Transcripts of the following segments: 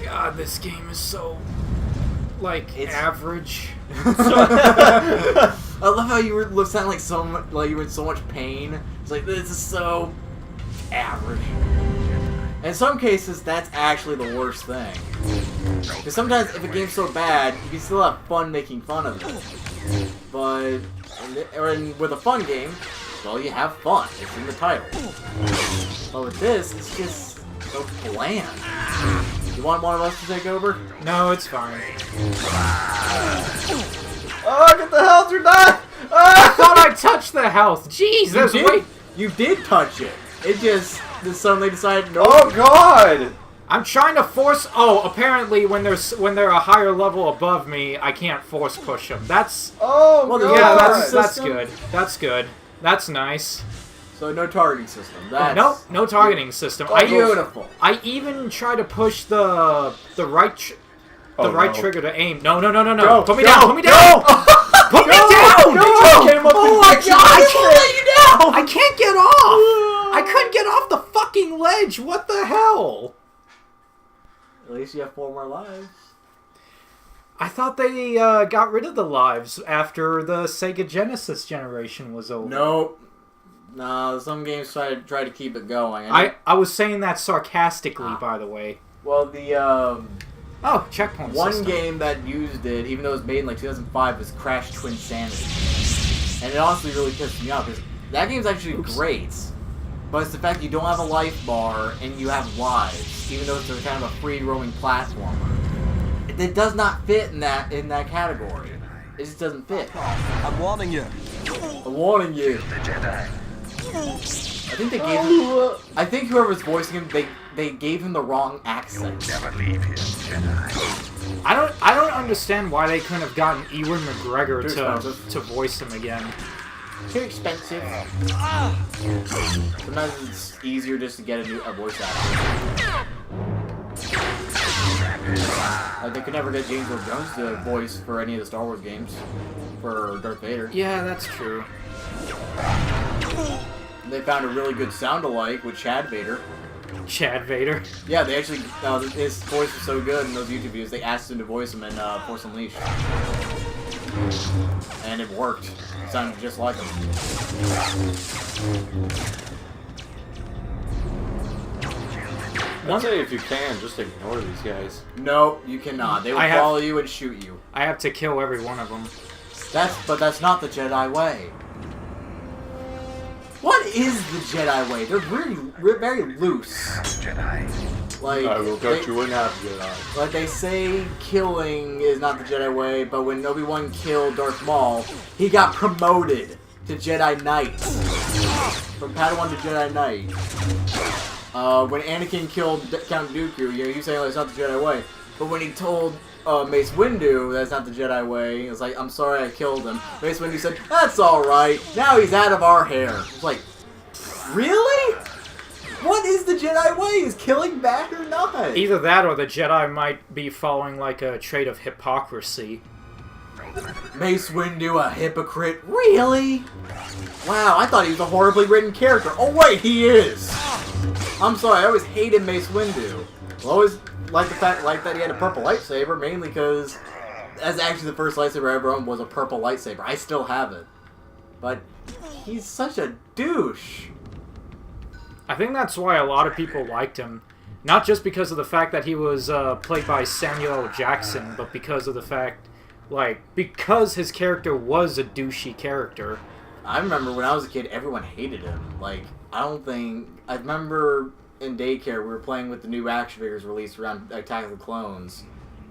God, this game is so, like, It's average. I love how you were sounding like so much, like you were in so much pain. It's like, this is so average. In some cases, that's actually the worst thing. Because sometimes if a game's so bad, you can still have fun making fun of it. But with a fun game, well, you have fun. It's in the title. But with this, it's just so bland. You want one of us to take over? No, it's fine. Oh, get the health or die! I thought I touched the health. Jeez, there's way. You did touch it. It just suddenly decided. No. Oh God! I'm trying to force. Oh, apparently when they're a higher level above me, I can't force push them. That's. Oh well, God! Yeah, that's good. That's good. That's nice. So no targeting system. No targeting system. Beautiful. I even try to push the right trigger to aim. No. Put me down. Put me down. Put me down. Oh my God! I can't get off. I couldn't get off the fucking ledge. What the hell? At least you have 4 more lives. I thought they got rid of the lives after the Sega Genesis generation was over. Nope. No, some games try to keep it going. I was saying that sarcastically, by the way. Well, the checkpoint one system. game that used it, even though it was made in like 2005, was Crash Twin Sanity, and it honestly really pissed me off because that game's actually great, but it's the fact you don't have a life bar and you have lives, even though it's a kind of a free roaming platformer. It does not fit in that category. It just doesn't fit. I'm warning you. I'm warning you. The Jedi. I think they gave him, I think whoever's voicing him, they gave him the wrong accent. Never leave here, Jedi. I don't understand why they couldn't have gotten Ewan McGregor Too to voice him again. Too expensive. Sometimes it's easier just to get a voice actor. Like they could never get James Earl Jones to voice for any of the Star Wars games for Darth Vader. Yeah, that's true. They found a really good sound-alike with Chad Vader. Chad Vader? Yeah, they actually, his voice was so good in those YouTube videos, they asked him to voice him in Force Unleashed. And it worked. It sounded just like him. I'd say if you can, just ignore these guys. No, you cannot. They will follow you and shoot you. I have to kill every one of them. But that's not the Jedi way. What is the Jedi way? They're very loose. Jedi. Like I will cut you in half, Jedi. Like they say, killing is not the Jedi way, but when Obi-Wan killed Darth Maul, he got promoted to Jedi Knight. From Padawan to Jedi Knight. When Anakin killed Count Dooku, he was saying, like, it's not the Jedi way. But when he told Mace Windu that's not the Jedi way, he was like, I'm sorry I killed him. Mace Windu said, that's alright, now he's out of our hair. It's like, really? What is the Jedi way? Is killing bad or not? Either that or the Jedi might be following like a trait of hypocrisy. Mace Windu, a hypocrite? Really? Wow, I thought he was a horribly written character. Oh wait, he is! I'm sorry, I always hated Mace Windu. I always liked the fact that he had a purple lightsaber, mainly because that's actually the first lightsaber I ever owned was a purple lightsaber. I still have it. But he's such a douche. I think that's why a lot of people liked him. Not just because of the fact that he was played by Samuel L. Jackson, but because of the fact, because his character was a douchey character. I remember when I was a kid, everyone hated him. I remember in daycare, we were playing with the new action figures released around Attack of the Clones.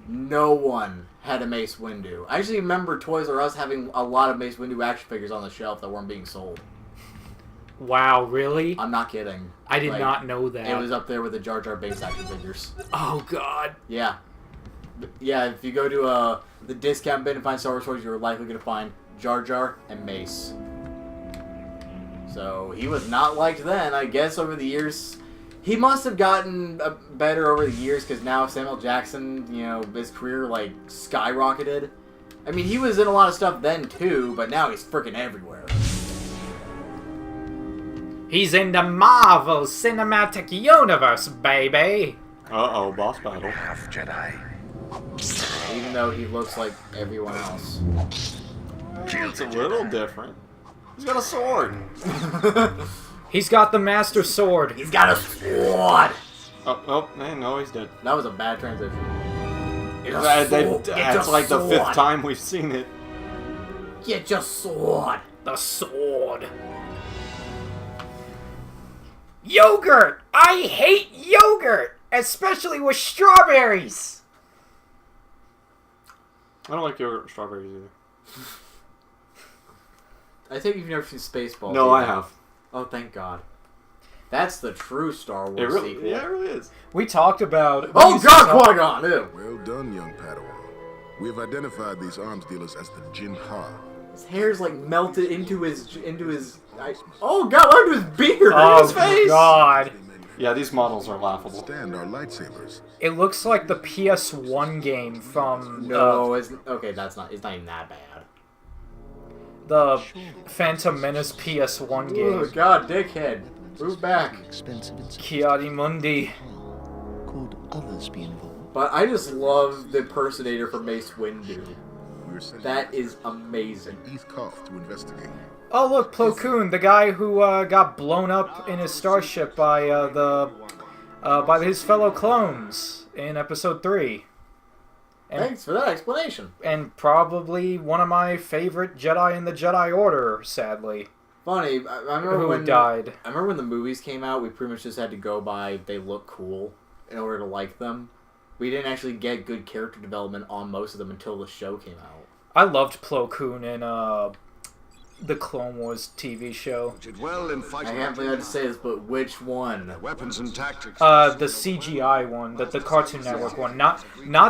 No one had a Mace Windu. I actually remember Toys R Us having a lot of Mace Windu action figures on the shelf that weren't being sold. Wow, really? I'm not kidding. I did not know that. It was up there with the Jar Jar Binks action figures. Oh, God. Yeah. Yeah, if you go to the discount bin and find Star Wars toys, you're likely going to find Jar Jar and Mace. So, he was not liked then. I guess over the years, he must have gotten better over the years, because now Samuel Jackson, his career, skyrocketed. I mean, he was in a lot of stuff then, too, but now he's freaking everywhere. He's in the Marvel Cinematic Universe, baby! Uh-oh, boss battle. Half Jedi. Even though he looks like everyone else. It's a little different. He's got a sword. He's got the Master Sword. He's got a sword! Oh, man, no, he's dead. That was a bad transition. That's like the 5th time we've seen it. Get your sword! The sword. Yogurt! I hate yogurt! Especially with strawberries! I don't like yogurt with strawberries either. I think you've never seen Spaceballs. No, I either. have. Oh, thank God. That's the true Star Wars It really, sequel. yeah, it really is. We talked about... Oh God, Qui-Gon! Ew. Well done, young Padawan. We have identified these arms dealers as the Jin Ha. His hair's like melted into his oh God, what happened to his beard? Oh, His face. God. Yeah, these models are laughable. Stand our lightsabers. It looks like the PS1 game from... No, it's okay. It's not even that bad. the Phantom Menace PS1 Oh game. God, dickhead. Move back. Expensive and Kiadi Mundi. could others be involved? But I just love the impersonator for Mace Windu. We are sending That is amazing. Eth Koth to investigate. Oh look, Plo Koon, the guy who got blown up in his starship by his fellow clones in Episode 3. Thanks for that explanation. And probably one of my favorite Jedi in the Jedi Order, sadly. Funny, I remember Who when died. I remember when the movies came out. We pretty much just had to go by they look cool in order to like them. We didn't actually get good character development on most of them until the show came out. I loved Plo Koon in the Clone Wars TV show. Did well in I fighting. can't believe I had to say this, but which one? Weapons and tactics. The CGI one, the Cartoon Network one, not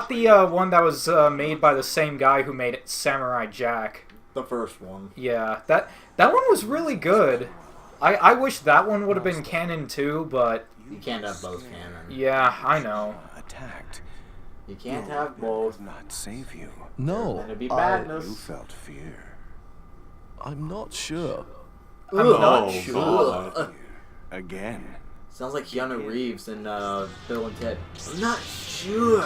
the one that was made by the same guy who made Samurai Jack. The first one. Yeah, that one was really good. I wish that one would have been canon too, but You can't have both canon. yeah, I know. Attacked. You can't have both. Would not save you. No, And it'd be You madness. felt fear. I'm not sure. I'm Ugh. not Oh, sure. God. Again. Sounds like Keanu Reeves in Bill and Ted. I'm not sure.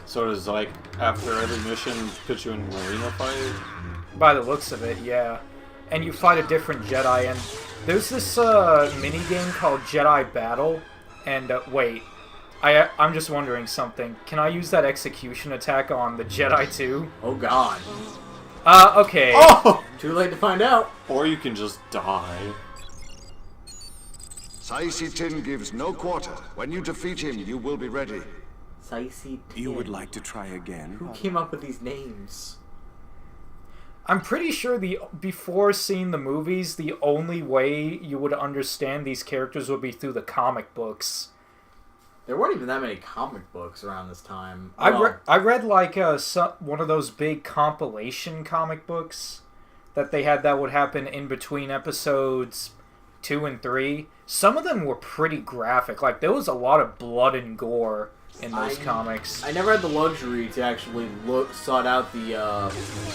So does, like, after every mission, put you in an arena fight? By the looks of it, yeah. And you fight a different Jedi, and there's this mini game called Jedi Battle. And wait, I'm just wondering something. Can I use that execution attack on the Jedi too? Oh God. Okay. Oh! Too late to find out. Or you can just die. Saisi Tin gives no quarter. When you defeat him, you will be ready. Saisi Tin. You would like to try again? Who came up with these names? I'm pretty sure before seeing the movies, the only way you would understand these characters would be through the comic books. There weren't even that many comic books around this time. I read like one of those big compilation comic books that they had that would happen in between episodes 2 and 3. Some of them were pretty graphic. Like there was a lot of blood and gore in those comics. I never had the luxury to actually sought out the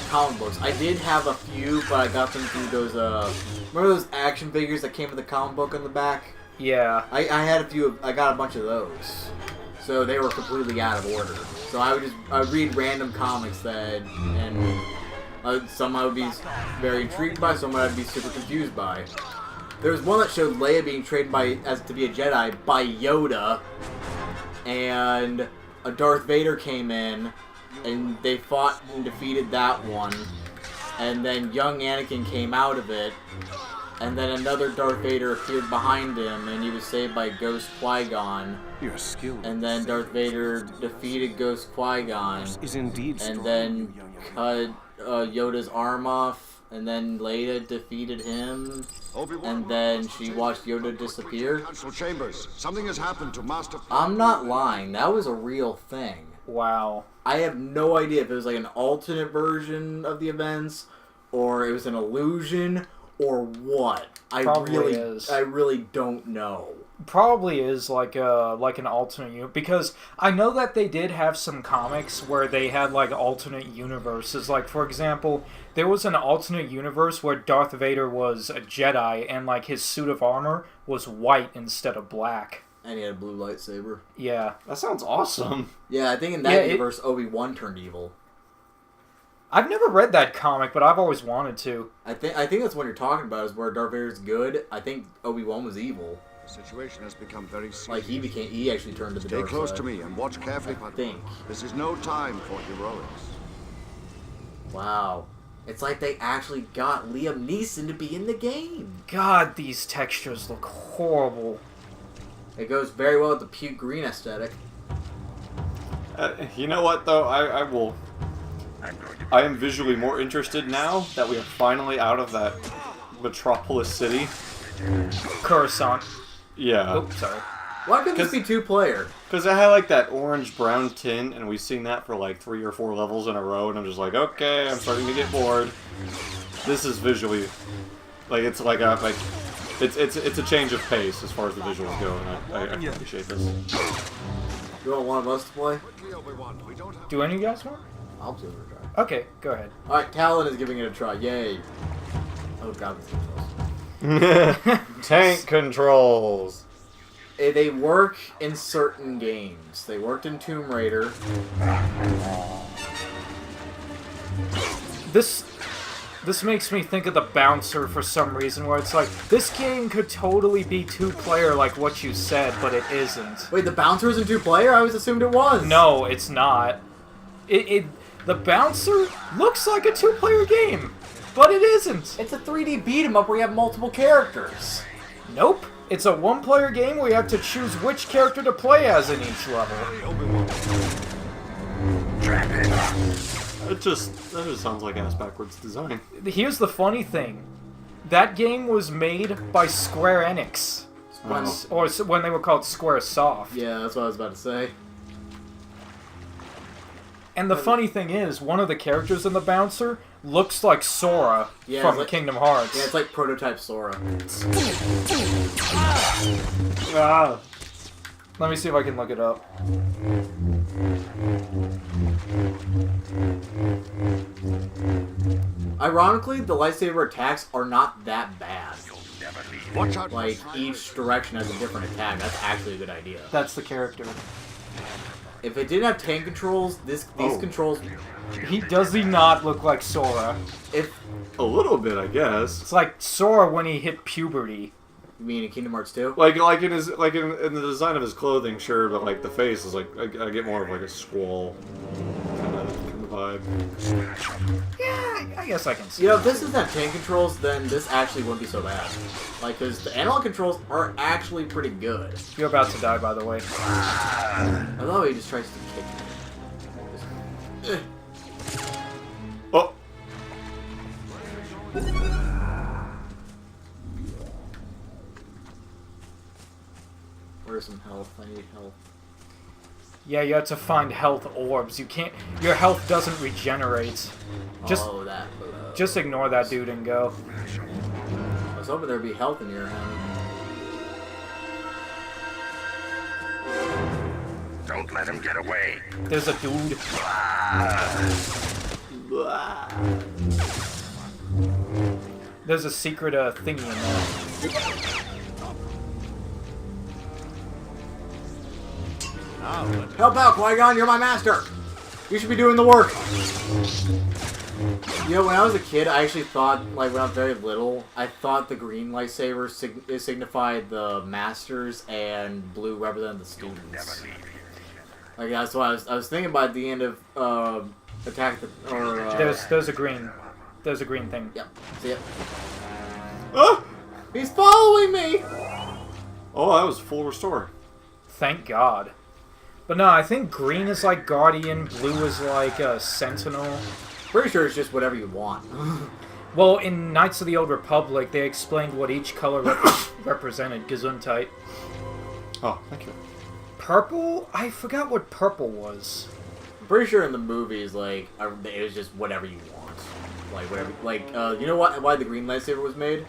comic books. I did have a few, but I got them through those. Remember those action figures that came with the comic book on the back? Yeah. I had a few. I got a bunch of those, so they were completely out of order. So I would read random comics and some I would be very intrigued by, some I'd be super confused by. There was one that showed Leia being trained to be a Jedi by Yoda, and a Darth Vader came in, and they fought and defeated that one, and then young Anakin came out of it. And then another Darth Vader appeared behind him, and he was saved by Ghost Qui-Gon. Your skill. And then Darth Vader defeated Ghost Qui-Gon, is indeed strong, and then young cut Yoda's arm off, and then Leia defeated him, Obi-Wan, and then she watched Yoda disappear. Council chambers. Something has happened to Master. I'm not lying, that was a real thing. Wow. I have no idea if it was like an alternate version of the events, or it was an illusion, or what. Probably is. I really don't know. probably is like an alternate universe, because I know that they did have some comics where they had like alternate universes. Like for example, there was an alternate universe where Darth Vader was a Jedi and like his suit of armor was white instead of black. And he had a blue lightsaber. Yeah. That sounds awesome. Yeah, I think in that universe, Obi-Wan turned evil. I've never read that comic, but I've always wanted to. I think that's what you're talking about, is where Darth Vader's good. I think Obi-Wan was evil. The situation has become very serious. Like he actually turned to the Stay dark close side. to me and watch carefully, Padawan. think. This is no time for heroics. Wow. It's like they actually got Liam Neeson to be in the game. God, these textures look horrible. It goes very well with the puke green aesthetic. You know what, though? I am visually more interested now that we are finally out of that Metropolis City. Coruscant. Yeah. Oops, sorry. Why couldn't this be 2-player? Because I had like that orange-brown tint, and we've seen that for like 3 or 4 levels in a row, and I'm just like, okay, I'm starting to get bored. This is visually, like, it's like a, like, it's a change of pace as far as the visuals go, and I appreciate this. You want one of us to play? Do any of you guys want? I'll give it a try. Okay, go ahead. Alright, Talon is giving it a try. Yay. Oh god, this is close. Tank controls. They work in certain games. They worked in Tomb Raider. This makes me think of the Bouncer for some reason, where it's like, this game could totally be 2-player like what you said, but it isn't. Wait, the Bouncer isn't 2-player? I always assumed it was. No, it's not. The Bouncer looks like a 2-player game, but it isn't. It's a 3D beat-em-up where you have multiple characters. Nope. It's a 1-player game where you have to choose which character to play as in each level. That just sounds like ass backwards design. Here's the funny thing. That game was made by Square Enix. Or when they were called Square Soft. Yeah, that's what I was about to say. And the funny thing is, one of the characters in the Bouncer looks like Sora from Kingdom Hearts. Yeah, it's like prototype Sora. Ah. Let me see if I can look it up. Ironically, the lightsaber attacks are not that bad. Watch out. Like, each direction has a different attack. That's actually a good idea. That's the character. If it didn't have tank controls, these controls... Does he not look like Sora? A little bit, I guess. It's like Sora when he hit puberty. You mean in Kingdom Hearts 2? Like in his in the design of his clothing, sure, but like the face is like I get more of like a squall kind of vibe. Yeah, I guess I can see. You know, if this doesn't have tank controls, then this actually wouldn't be so bad. Like, because the analog controls are actually pretty good. You're about to die, by the way. Although he just tries to kick me. Oh. Where's some health? I need health. Yeah, you have to find health orbs. You can't. Your health doesn't regenerate. Just ignore that dude and go. I was hoping there'd be health in your hand. Don't let him get away. There's a dude. There's a secret thingy in there. Help out, Qui-Gon! You're my master! You should be doing the work! You know, when I was a kid, I actually thought, like, when I was very little, I thought the green lightsaber signified the masters and blue represented the students. Like, that's what I was thinking about at the end of, Attack the... There's a green. There's a green thing. Yep. See it? Oh! He's following me! Oh, that was full restore. Thank God. But no, I think green is like Guardian, blue is like Sentinel. Pretty sure it's just whatever you want. Well, in Knights of the Old Republic, they explained what each color represented. Gesundheit. Oh, thank you. Purple? I forgot what purple was. I'm pretty sure in the movies, like, it was just whatever you want. Like, whatever. Like, you know what? Why the green lightsaber was made?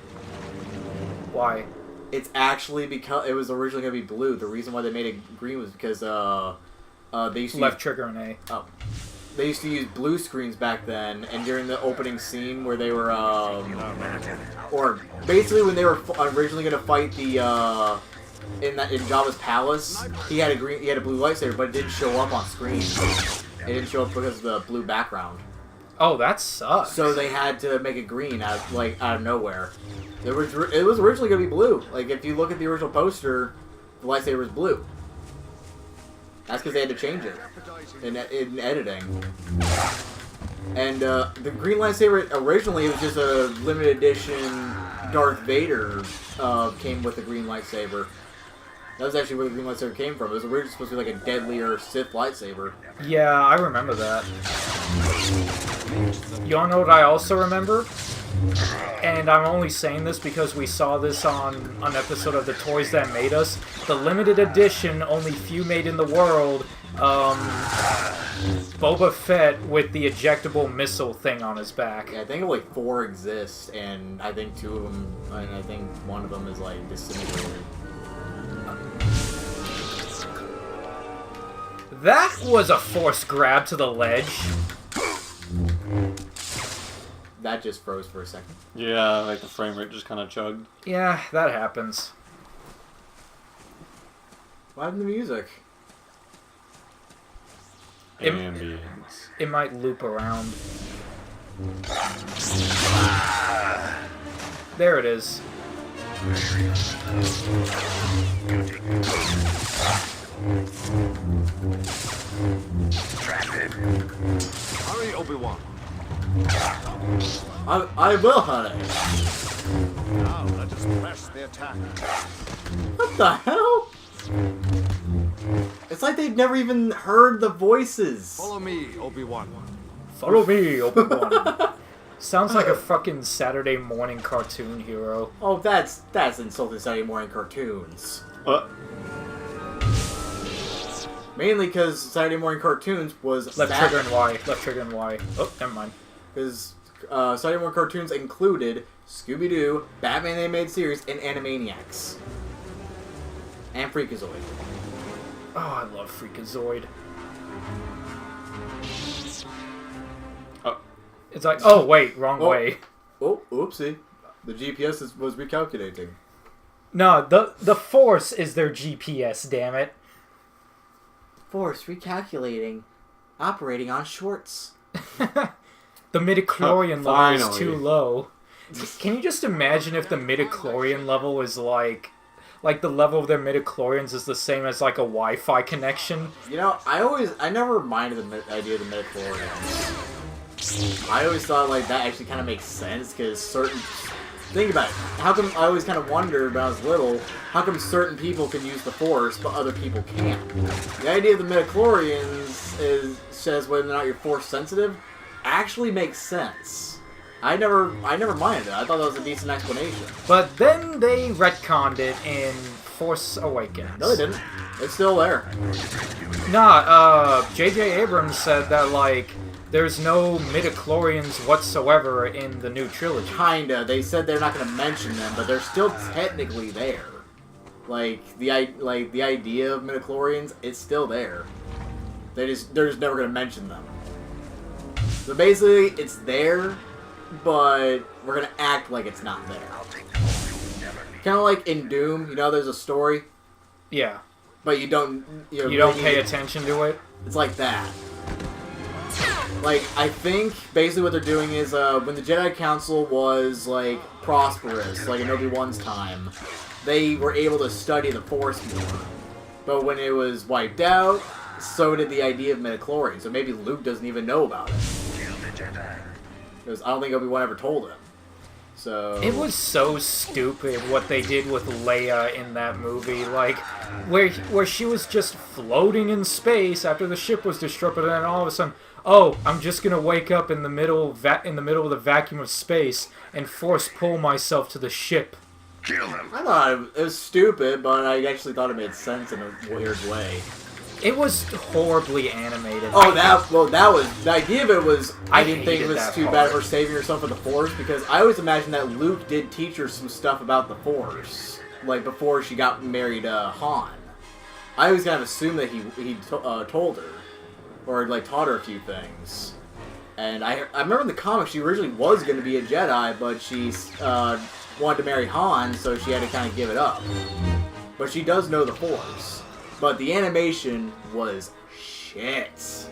Why? it's actually because it was originally going to be blue. The reason why they made it green was because they used to Left trigger and A. Oh. They used to use blue screens back then, and during the opening scene where they were, or basically when they were originally going to fight the, in Jabba's palace, he had a blue lightsaber, but it didn't show up on screen. It didn't show up because of the blue background. Oh, that sucks. So they had to make it green out of nowhere. It was originally going to be blue. Like, if you look at the original poster, the lightsaber is blue. That's because they had to change it in editing. And the green lightsaber, originally it was just a limited edition Darth Vader came with the green lightsaber. That was actually where the green lightsaber came from. It was originally supposed to be like a deadlier Sith lightsaber. Yeah, I remember that. You wanna know what I also remember? And I'm only saying this because we saw this on an episode of The Toys That Made Us. The limited edition, only few made in the world, Boba Fett with the ejectable missile thing on his back. Yeah, I think like 4 exist, and I think 2 of them, and I think one of them is like disintegrated. That was a forced grab to the ledge. That just froze for a second. Yeah, like the frame rate just kind of chugged. Yeah, that happens. What happened to the music? Ambience. It might loop around. There it is. Hurry, Obi-Wan. I will, honey. Now let us press the attack. What the hell? It's like they've never even heard the voices. Follow me, Obi-Wan. Follow me, Obi-Wan. Sounds like a fucking Saturday morning cartoon hero. Oh, that's insulting Saturday morning cartoons. Mainly because Saturday morning cartoons was Left trigger and Y. Left trigger and Y. Oh, never mind. Because Saturday morning cartoons included Scooby-Doo, Batman the Animated Series, and Animaniacs. And Freakazoid. Oh, I love Freakazoid. Oh. It's like, oh wait, wrong way. Oh, oopsie. The GPS was recalculating. No, the Force is their GPS, damn it. Force recalculating. Operating on shorts. The midichlorian level is too Finally. low. Can you just imagine if the midichlorian level is like the level of their midichlorians is the same as like a Wi-Fi connection? You know, I never minded the idea of the midichlorians. I always thought like that actually kind of makes sense because think about it. How come I always kind of wondered when I was little, how come certain people can use the Force but other people can't? The idea of the midichlorians says whether or not you're Force sensitive actually makes sense. I never minded it. I thought that was a decent explanation. But then they retconned it in Force Awakens. No, they didn't. It's still there. Nah, J.J. Abrams said that, like, there's no midichlorians whatsoever in the new trilogy. Kinda. They said they're not going to mention them, but they're still technically there. Like the idea of midichlorians, it's still there. They're just never going to mention them. So basically, it's there, but we're going to act like it's not there. Kind of like in Doom, you know, there's a story, Yeah. but you don't pay attention to it? It's like that. Like, I think basically what they're doing is when the Jedi Council was like prosperous, like in Obi-Wan's time, they were able to study the Force more. But when it was wiped out, so did the idea of midichlorians. So maybe Luke doesn't even know about it. Because I don't think Obi-Wan ever told him. So It was so stupid what they did with Leia in that movie, like where she was just floating in space after the ship was destroyed, and then all of a sudden, oh, I'm just gonna wake up in the middle of the vacuum of space and force pull myself to the ship. Kill him. I thought it was stupid, but I actually thought it made sense in a weird way. It was horribly animated. Oh, that was the idea of it was I didn't think it hated was that too part. bad for saving herself with the Force because I always imagined that Luke did teach her some stuff about the Force. like before she got married Han. I was kind of assumed that he told her, or like taught her a few things. And I remember in the comics she originally was going to be a Jedi, but she wanted to marry Han, so she had to kind of give it up. But she does know the Force. But the animation was shit.